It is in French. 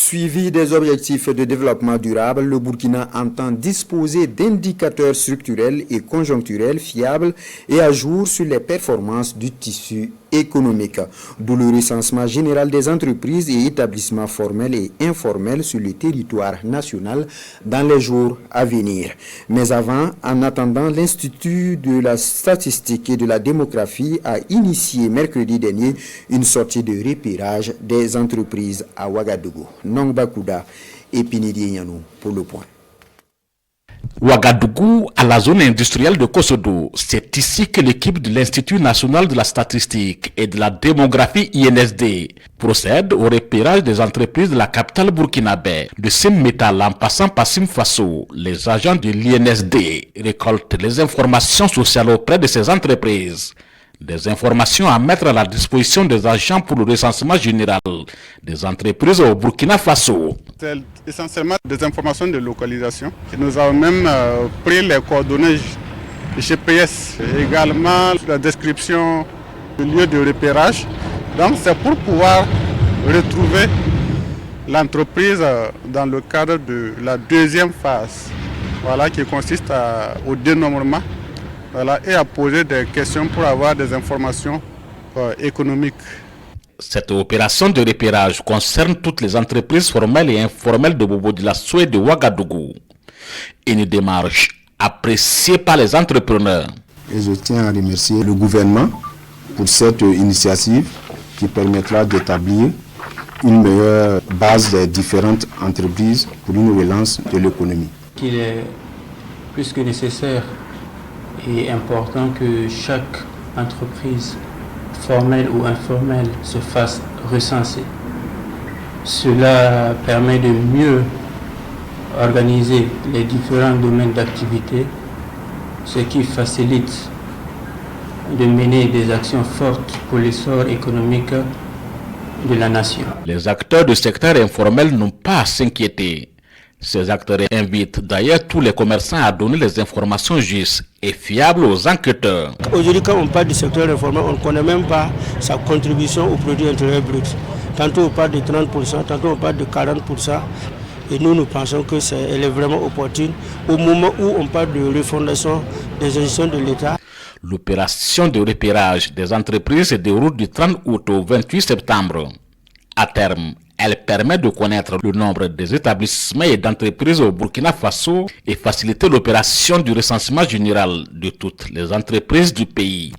Suivi des objectifs de développement durable, le Burkina entend disposer d'indicateurs structurels et conjoncturels fiables et à jour sur les performances du tissu économique, d'où le recensement général des entreprises et établissements formels et informels sur le territoire national dans les jours à venir. Mais avant, en attendant, l'Institut de la statistique et de la démographie a initié mercredi dernier une sortie de repérage des entreprises à Ouagadougou. Nongbakuda et Pinidi Yanou pour le point. Ouagadougou, à la zone industrielle de Kosodo, c'est ici que l'équipe de l'Institut national de la statistique et de la démographie INSD procède au repérage des entreprises de la capitale burkinabé. De Sim-Metal en passant par Sim-Faso, les agents de l'INSD récoltent les informations sociales auprès de ces entreprises. Des informations à mettre à la disposition des agents pour le recensement général des entreprises au Burkina Faso. C'est essentiellement des informations de localisation. Et nous avons même pris les coordonnées GPS, également la description du lieu de repérage. Donc c'est pour pouvoir retrouver l'entreprise dans le cadre de la deuxième phase, voilà, qui consiste au dénombrement. Voilà, et à poser des questions pour avoir des informations économiques. Cette opération de repérage concerne toutes les entreprises formelles et informelles de Bobo-Dioulasso et de Ouagadougou. Une démarche appréciée par les entrepreneurs. Et je tiens à remercier le gouvernement pour cette initiative qui permettra d'établir une meilleure base des différentes entreprises pour une relance de l'économie. Il est plus que nécessaire et important que chaque entreprise, formelle ou informelle, se fasse recenser. Cela permet de mieux organiser les différents domaines d'activité, ce qui facilite de mener des actions fortes pour l'essor économique de la nation. Les acteurs du secteur informel n'ont pas à s'inquiéter. Ces acteurs invitent d'ailleurs tous les commerçants à donner les informations justes et fiables aux enquêteurs. Aujourd'hui, quand on parle du secteur informel, on ne connaît même pas sa contribution au produit intérieur brut. Tantôt on parle de 30%, tantôt on parle de 40%. Et nous pensons qu'elle est vraiment opportune au moment où on parle de refondation des institutions de l'État. L'opération de repérage des entreprises se déroule du 30 août au 28 septembre. À terme, elle permet de connaître le nombre des établissements et d'entreprises au Burkina Faso et faciliter l'opération du recensement général de toutes les entreprises du pays.